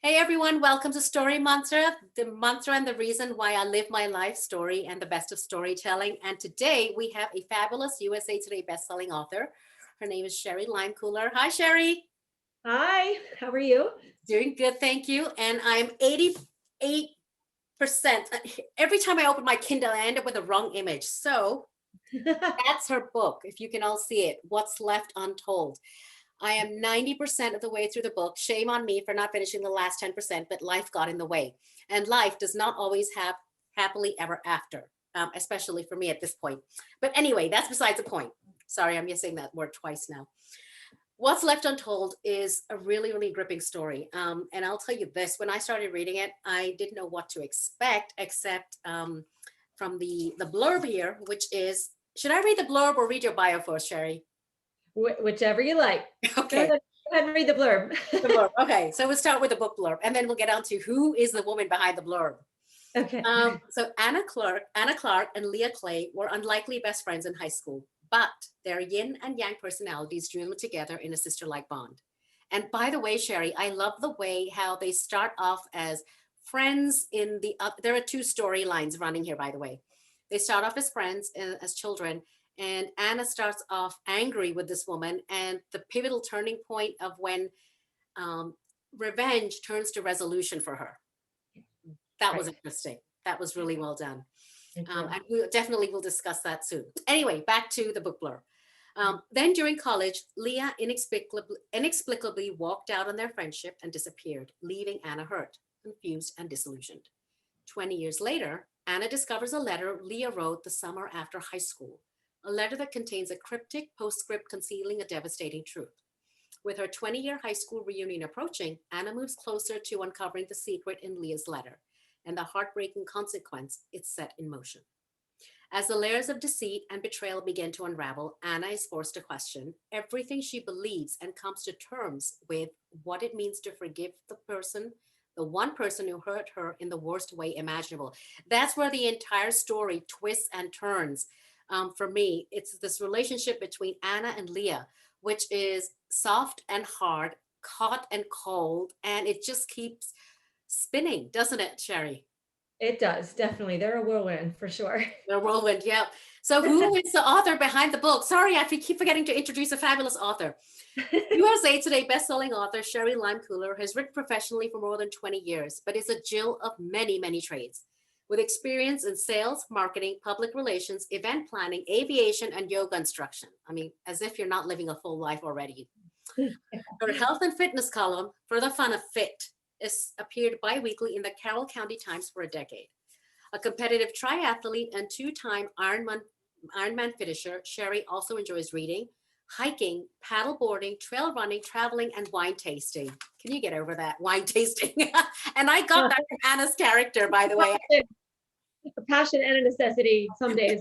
Hey everyone, welcome to Story Mantra, the mantra and the reason why I live my life story and the best of storytelling. And today we have a fabulous USA Today bestselling author. Her name is Sherri Leimkuhler. Hi, Sherri. Hi, how are you? Doing good, thank you. And I'm 88%. Every time I open my Kindle, I end up with the wrong image. So that's her book. If you can all see it, What's Left Untold. I am 90% of the way through the book. Shame on me for not finishing the last 10%, but life got in the way. And life does not always have happily ever after, especially for me at this point. But anyway, that's besides the point. Sorry, I'm saying that word twice now. What's Left Untold is a really, really gripping story. And I'll tell you this, when I started reading it, I didn't know what to expect except from the blurb here, which is, should I read the blurb or read your bio first, Sherry? Whichever you like. Go Okay. ahead, go ahead and read the blurb. The blurb. Okay, so we'll start with the book blurb, and then we'll get on to who is the woman behind the blurb. Okay. So Anna Clark, and Leah Clay were unlikely best friends in high school, but their yin and yang personalities drew them together in a sister-like bond. And by the way, Sherry, I love the way how they start off as friends in the. There are two storylines running here, by the way. They start off as friends as children, and Anna starts off angry with this woman, and the pivotal turning point of when um, revenge turns to resolution for her. That was Right. interesting. That was really well done. Thank you. And we definitely will discuss that soon. Anyway, back to the book blurb. Then during college, Leah inexplicably walked out on their friendship and disappeared, leaving Anna hurt, confused, and disillusioned. 20 years later, Anna discovers a letter Leah wrote the summer after high school, a letter that contains a cryptic postscript concealing a devastating truth. With her 20-year high school reunion approaching, Anna moves closer to uncovering the secret in Leah's letter and the heartbreaking consequence it set in motion. As the layers of deceit and betrayal begin to unravel, Anna is forced to question everything she believes and comes to terms with what it means to forgive the one person who hurt her in the worst way imaginable. That's where the entire story twists and turns. For me, it's this relationship between Anna and Leah, which is soft and hard, hot and cold, and it just keeps spinning, doesn't it, Sherry? It does, definitely. They're a whirlwind for sure. The whirlwind, yeah. So, who is the author behind the book? Sorry, I keep forgetting to introduce a fabulous author. USA Today bestselling author Sherri Leimkuhler has written professionally for more than 20 years, but is a Jill of many, many trades. With experience in sales, marketing, public relations, event planning, aviation, and yoga instruction. I mean, as if you're not living a full life already. Her health and fitness column, For the Fun of Fit, is appeared bi-weekly in the Carroll County Times for a decade. A competitive triathlete and two-time Ironman finisher, Sherry also enjoys reading, hiking, paddleboarding, trail running, traveling, and wine tasting. Can you get over that? Wine tasting. And I got that from Anna's character, by the way. A passion and a necessity some days.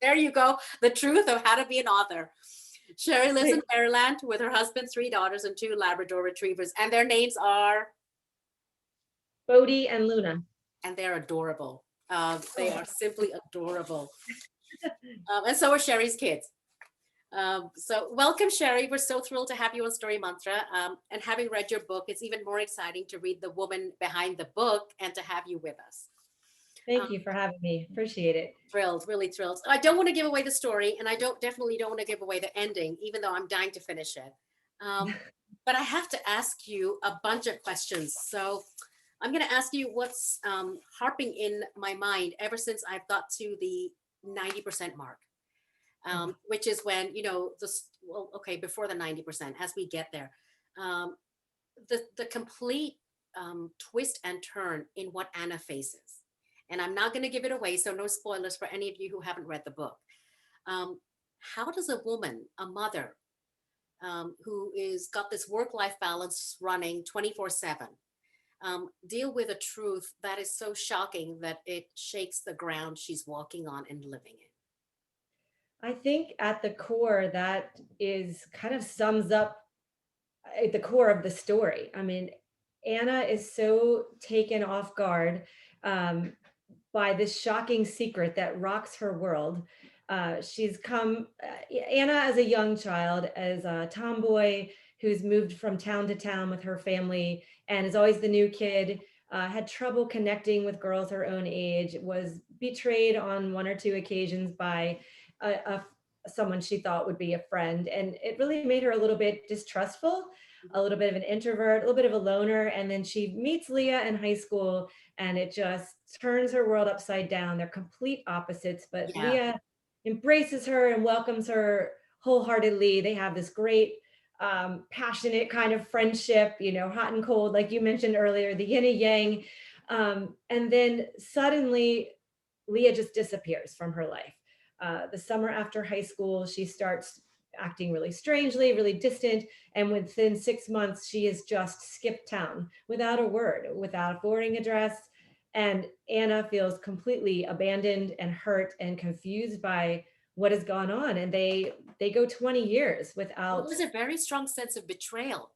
There you go. The truth of how to be an author. Sherry lives in Maryland with her husband, three daughters, and two Labrador retrievers. And their names are, Bodhi and Luna. and they're adorable. They Oh, are simply adorable. And so are Sherry's kids. So welcome, Sherry. We're so thrilled to have you on Story Mantra. And having read your book, it's even more exciting to read the woman behind the book and to have you with us. Um, thank you for having me. Appreciate it. Thrilled, really thrilled. I don't want to give away the story, and I definitely don't want to give away the ending, even though I'm dying to finish it. Um, but I have to ask you a bunch of questions. So I'm going to ask you what's harping in my mind ever since I've got to the 90% mark, which is when, well, okay, before the 90%, as we get there, um, the complete twist and turn in what Anna faces. And I'm not going to give it away, so no spoilers for any of you who haven't read the book. Um, how does a woman, a mother, who is got this work-life balance running 24/7, deal with a truth that is so shocking that it shakes the ground she's walking on and living in? I think at the core, that is kind of sums up at the core of the story. I mean, Anna is so taken off guard um, by this shocking secret that rocks her world. She's come, Anna as a young child, as a tomboy, who's moved from town to town with her family and is always the new kid, had trouble connecting with girls her own age, was betrayed on one or two occasions by a someone she thought would be a friend. And it really made her a little bit distrustful, a little bit of an introvert, a little bit of a loner. And then she meets Leah in high school and it just turns her world upside down. They're complete opposites, but Yeah. Leah embraces her and welcomes her wholeheartedly. They have this great, passionate kind of friendship, hot and cold, like you mentioned earlier, the yin and yang. And then suddenly, Leah just disappears from her life. The summer after high school, she starts acting really strangely, really distant. And within 6 months, she has just skipped town without a word, without a forwarding address. And Anna feels completely abandoned and hurt and confused by what has gone on. And they go 20 years Well, without there's a very strong sense of betrayal.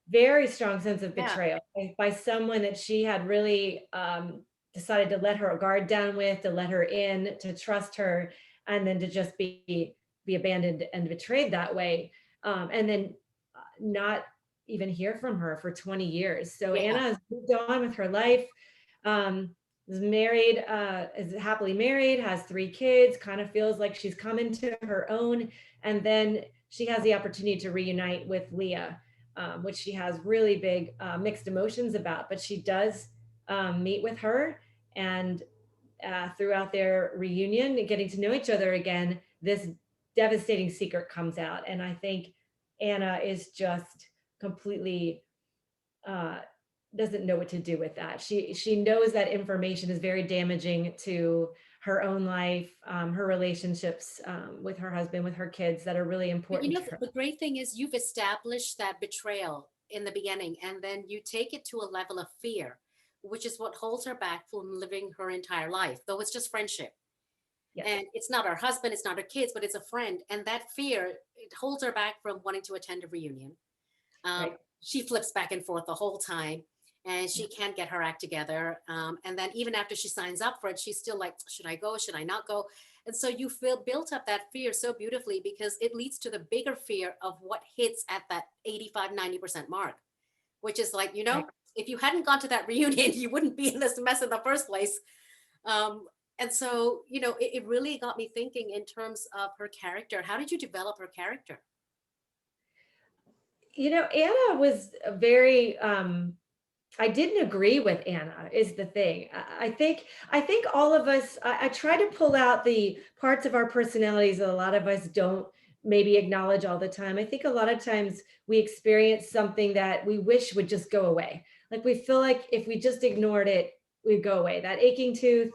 very strong sense of Yeah. betrayal by someone that she had really decided to let her guard down with, to let her in, to trust her, and then to just be abandoned and betrayed that way, and then not even hear from her for 20 years. So Yeah. Anna has moved on with her life. Is married, is happily married, has 3 kids, kind of feels like she's come into her own, and then she has the opportunity to reunite with Leah, which she has really big mixed emotions about. But she does meet with her, and throughout their reunion and getting to know each other again, this devastating secret comes out. And I think Anna is just completely uh, doesn't know what to do with that. She knows that information is very damaging to her own life, her relationships with her husband, with her kids that are really But important to the her. the great thing is you've established that betrayal in the beginning, and then you take it to a level of fear, which is what holds her back from living her entire life, though it's just friendship. Yes, And it's not her husband, it's not her kids, but it's a friend. And that fear, it holds her back from wanting to attend a reunion. right. She flips back and forth the whole time and Yeah, she can't get her act together. And then even after she signs up for it, she's still like, should I go? Should I not go? And so you feel built up that fear so beautifully because it leads to the bigger fear of what hits at that 85, 90% mark, which is like, right. if you hadn't gone to that reunion, you wouldn't be in this mess in the first place. Um, and so, it really got me thinking in terms of her character. How did you develop her character? Anna was a very I didn't agree with Anna is the thing. I think all of us, I try to pull out the parts of our personalities that a lot of us don't maybe acknowledge all the time. I think a lot of times we experience something that we wish would just go away. Like we feel like if we just ignored it, we'd go away. That aching tooth,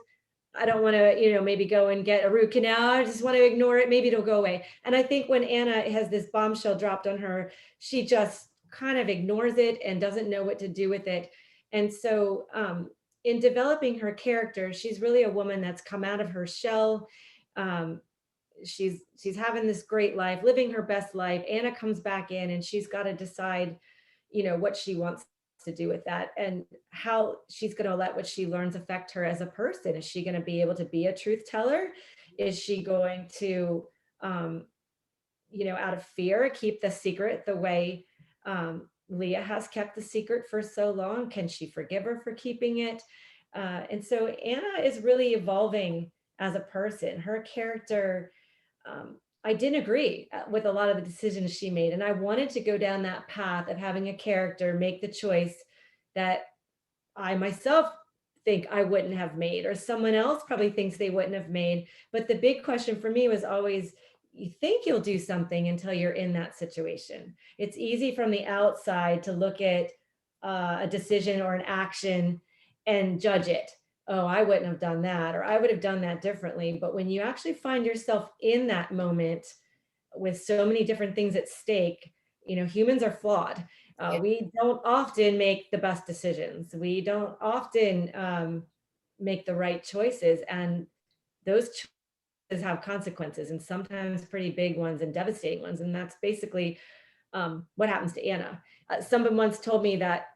I don't want to, maybe go and get a root canal. I just want to ignore it. Maybe it'll go away. And I think when Anna has this bombshell dropped on her, she just kind of ignores it and doesn't know what to do with it. And so, in developing her character, she's really a woman that's come out of her shell. Um, she's having this great life, living her best life. Anna comes back in, and she's got to decide, what she wants to do with that and how she's going to let what she learns affect her as a person. Is she going to be able to be a truth teller? Is she going to, um, out of fear, keep the secret the way Leah has kept the secret for so long? Can she forgive her for keeping it? And so Anna is really evolving as a person. Her character, I didn't agree with a lot of the decisions she made. And I wanted to go down that path of having a character make the choice that I myself think I wouldn't have made, or someone else probably thinks they wouldn't have made. But the big question for me was always, you think you'll do something until you're in that situation. It's easy from the outside to look at a decision or an action and judge it. Oh, I wouldn't have done that, or I would have done that differently. But when you actually find yourself in that moment with so many different things at stake, humans are flawed. Yeah. We don't often make the best decisions. We don't often make the right choices, and those choices have consequences, and sometimes pretty big ones and devastating ones. And that's basically what happens to Anna. Someone once told me that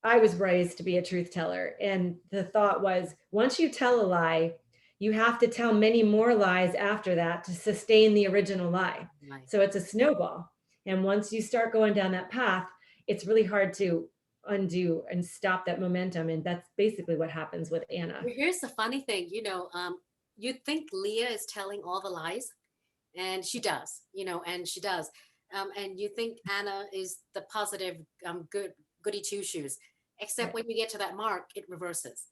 I was raised to be a truth teller, and the thought was, once you tell a lie, you have to tell many more lies after that to sustain the original lie. Right. So it's a snowball. And once you start going down that path, it's really hard to undo and stop that momentum. And that's basically what happens with Anna. Well, here's the funny thing, you'd think Leah is telling all the lies, and she does, and she does. And you think Anna is the positive, goody two shoes, except Right. when you get to that mark, it reverses.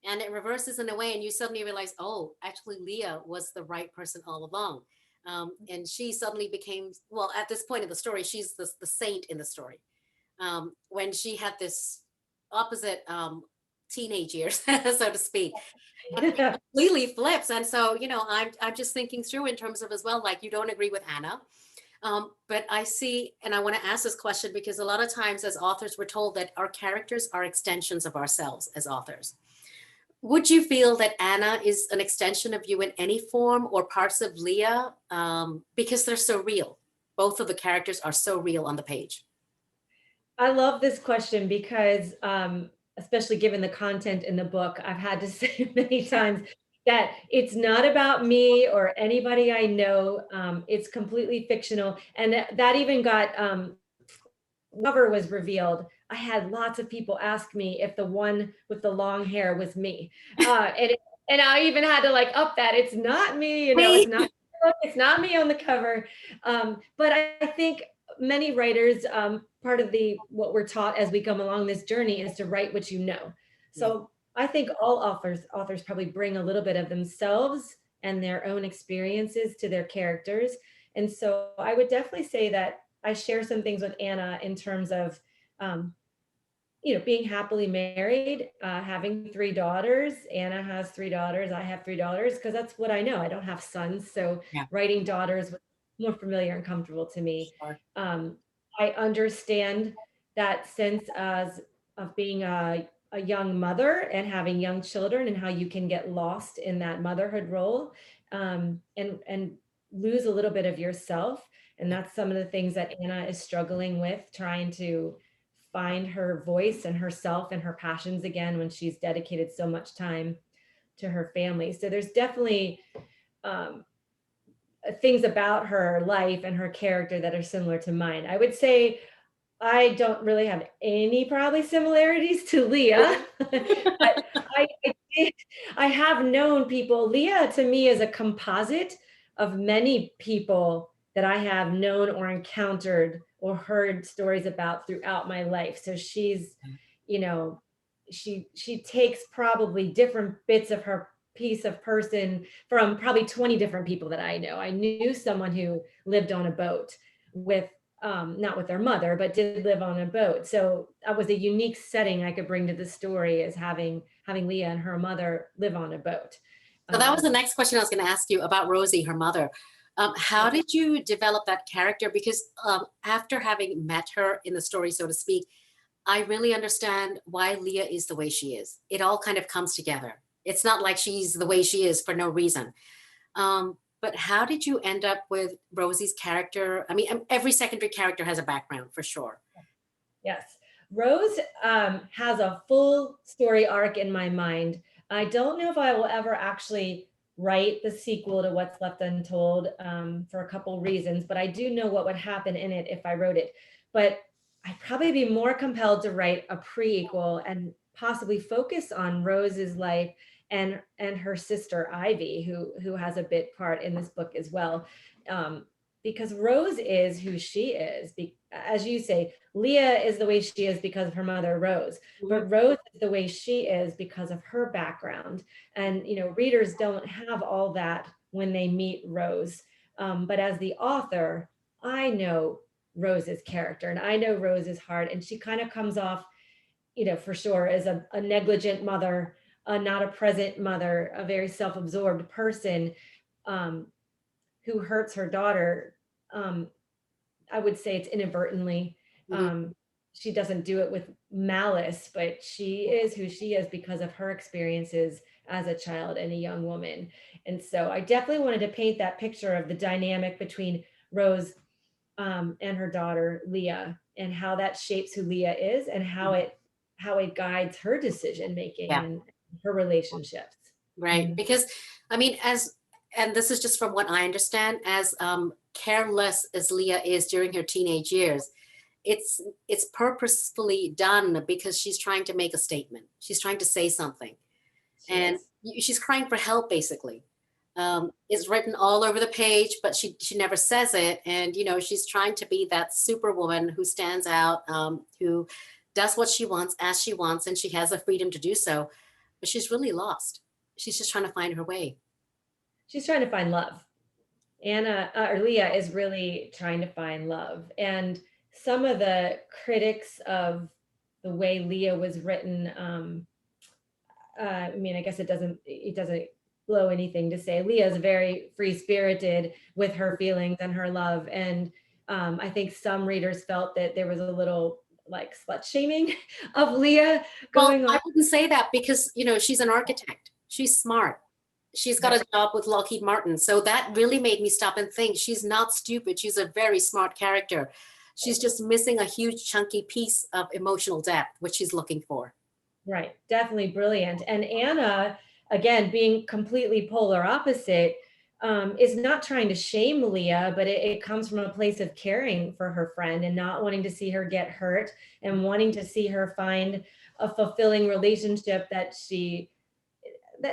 And it reverses in a way, and you suddenly realize, oh, actually, Leah was the right person all along. And she suddenly became, well, at this point in the story, she's the saint in the story. When she had this opposite teenage years, so to speak, it completely flips. And so, I'm just thinking through in terms of as well, like you don't agree with Anna. But I see, and I want to ask this question because a lot of times as authors, we're told that our characters are extensions of ourselves as authors. Would you feel that Anna is an extension of you in any form or parts of Leah? Because they're so real. Both of the characters are so real on the page. I love this question because, especially given the content in the book, I've had to say many times that it's not about me or anybody I know. It's completely fictional. And that even got, cover was revealed. I had lots of people ask me if the one with the long hair was me. And I even had to like up that it's not me, it's not me on the cover. But I think many writers, part of the what we're taught as we come along this journey is to write what you know. Yeah. So I think all authors probably bring a little bit of themselves and their own experiences to their characters. And so I would definitely say that I share some things with Anna in terms of, um, being happily married, having three daughters. Anna has three daughters. I have three daughters because that's what I know. I don't have sons, so Yeah. writing daughters was more familiar and comfortable to me. Sure. Um, I understand that sense as of being a young mother and having young children and how you can get lost in that motherhood role, and lose a little bit of yourself. And Yeah. that's some of the things that Anna is struggling with, trying to find her voice and herself and her passions again when she's dedicated so much time to her family. So there's definitely, um, things about her life and her character that are similar to mine. I would say I don't really have any probably similarities to Leah, but I I have known people. Leah to me is a composite of many people that I have known or encountered or heard stories about throughout my life. So she's, you know, she takes probably different bits of her piece of person from probably 20 different people that I know. I knew someone who lived on a boat with, not with their mother, but did live on a boat. So that was a unique setting I could bring to the story, is having Leah and her mother live on a boat. So that was Um, the next question I was going to ask you about Rosie, her mother. How did you develop that character? Because after having met her in the story, so to speak, I really understand why Leah is the way she is. It all kind of comes together. It's not like she's the way she is for no reason. But how did you end up with Rosie's character? I mean, every secondary character has a background for sure. Yes. Rose, has a full story arc in my mind. I don't know if I will ever actually write the sequel to What's Left Untold, for a couple reasons, but I do know what would happen in it if I wrote it. But I'd probably be more compelled to write a prequel and possibly focus on Rose's life and her sister Ivy, who has a bit part in this book as well. Um, because Rose is who she is. As you say, Leah is the way she is because of her mother, Rose, Mhm. but Rose is the way she is because of her background. And, readers don't have all that when they meet Rose. But as the author, I know Rose's character and I know Rose's heart. And she kind of comes off, for sure, as a negligent mother, not a present mother, a very self absorbed person. Um, who hurts her daughter. um, I would say it's inadvertently. Mhm. um, she doesn't do it with malice, but she is who she is because of her experiences as a child and a young woman. And so I definitely wanted to paint that picture of the dynamic between Rose, and her daughter Leah, and how that shapes who Leah is and how it guides her decision making Yeah. and her relationships. Right. Mhm. Because I mean, as and this is just from what I understand, as careless as Leah is during her teenage years, it's it's purposefully done because she's trying to make a statement. She's trying to say something, She and is. she's crying for help basically. It's written all over the page, but she never says it. And she's trying to be that superwoman who stands out, who does what she wants as she wants, and she has the freedom to do so. But she's really lost. She's just trying to find her way. She's trying to find love. Anna or Leah is really trying to find love. And some of the critics of the way Leah was written, I mean, I guess it doesn't blow anything to say Leah is very free spirited with her feelings and her love. And I think some readers felt that there was a little like slut shaming of Leah Well, going on. I wouldn't say that because she's an architect. She's smart. She's got Right. a job with Lockheed Martin. So that really made me stop and think. She's not stupid. She's a very smart character. She's just missing a huge chunky piece of emotional depth, which she's looking for. Right, definitely brilliant. And Anna, again, being completely polar opposite, is not trying to shame Leah, but it comes from a place of caring for her friend and not wanting to see her get hurt and wanting to see her find a fulfilling relationship that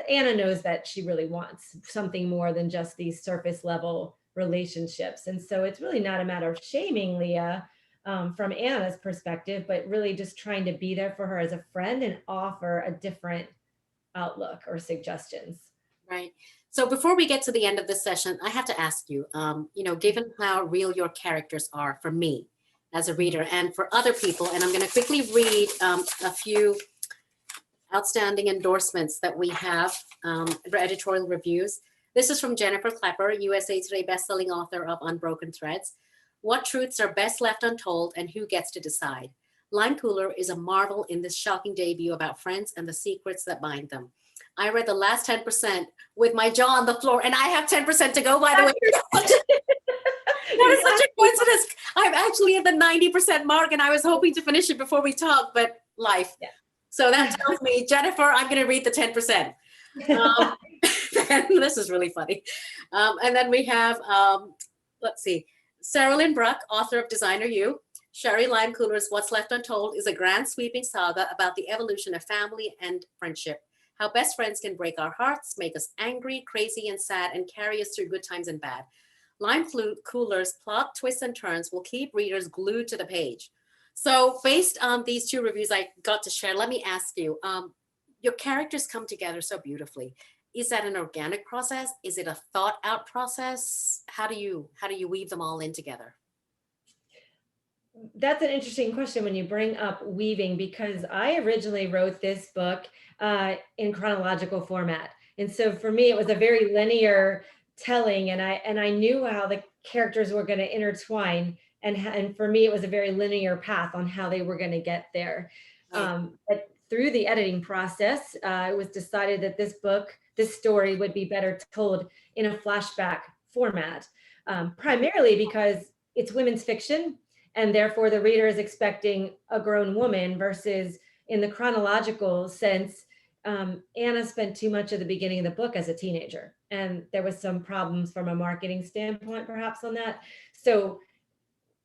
Anna knows that she really wants something more than just these surface level relationships. And so it's really not a matter of shaming Leah from Anna's perspective, but really just trying to be there for her as a friend and offer a different outlook or suggestions. Right. So before we get to the end of this session, I have to ask you, given how real your characters are for me as a reader and for other people, and I'm going to quickly read a few outstanding endorsements that we have for editorial reviews. This is from Jennifer Klepper, USA Today bestselling author of Unbroken Threads. What truths are best left untold and who gets to decide? Leimkuhler is a marvel in this shocking debut about friends and the secrets that bind them. I read the last 10% with my jaw on the floor, and I have 10% to go, by the way. That is such a coincidence. I'm actually at the 90% mark, and I was hoping to finish it before we talk, but life. Yeah. So that tells me, Jennifer, I'm going to read the 10%. This is really funny. And then we have, let's see, Sarah Lynn Bruck, author of Designer You. Sherri Leimkuhler's What's Left Untold is a grand sweeping saga about the evolution of family and friendship, how best friends can break our hearts, make us angry, crazy, and sad, and carry us through good times and bad. Leimkuhler's plot twists and turns will keep readers glued to the page. So based on these two reviews I got to share, let me ask you, your characters come together so beautifully. Is that an organic process? Is it a thought out process? How do you weave them all in together? That's an interesting question when you bring up weaving, because I originally wrote this book in chronological format. And so for me, it was a very linear telling, and I knew how the characters were going to intertwine. And for me, it was a very linear path on how they were going to get there. Right. But through the editing process, it was decided that this story would be better told in a flashback format, primarily because it's women's fiction, and therefore the reader is expecting a grown woman versus in the chronological sense, Anna spent too much of the beginning of the book as a teenager, and there was some problems from a marketing standpoint perhaps on that. So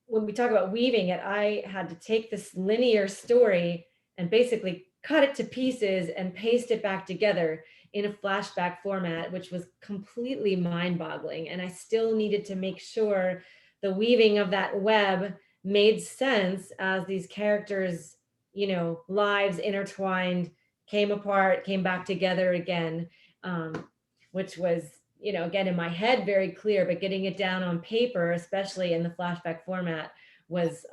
when we talk about weaving it, I had to take this linear story and basically cut it to pieces and paste it back together in a flashback format, which was completely mind-boggling. And I still needed to make sure the weaving of that web made sense as these characters, lives intertwined, came apart, came back together again, which was, again, in my head, very clear, but getting it down on paper, especially in the flashback format, was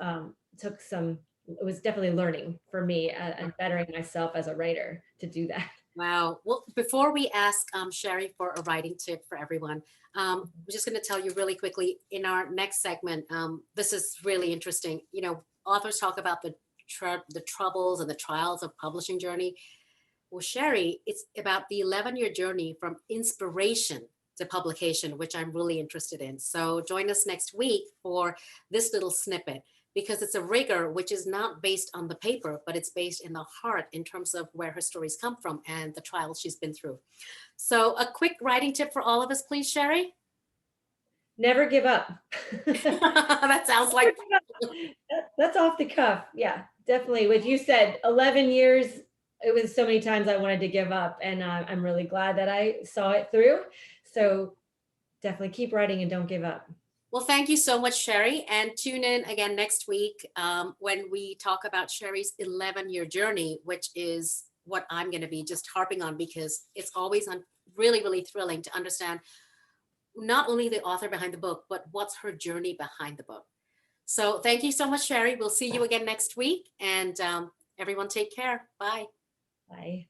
it was definitely learning for me and bettering myself as a writer to do that. Wow. Well, before we ask Sherri for a writing tip for everyone, I'm just going to tell you really quickly in our next segment. This is really interesting. Authors talk about the troubles and the trials of publishing journey. Well, Sherri, it's about the 11-year journey from inspiration to publication, which I'm really interested in. So join us next week for this little snippet. because it's a rigor which is not based on the paper, but it's based in the heart in terms of where her stories come from and the trials she's been through. So a quick writing tip for all of us, please, Sherri. Never give up. That sounds like That's off the cuff. Yeah, definitely. What you said, 11 years, it was so many times I wanted to give up, and I'm really glad that I saw it through. So definitely keep writing and don't give up. Well, thank you so much, Sherri. And tune in again next week when we talk about Sherri's 11-year journey, which is what I'm going to be just harping on, because it's always really, really thrilling to understand not only the author behind the book, but what's her journey behind the book. So thank you so much, Sherri. We'll see you again next week. And everyone take care. Bye. Bye.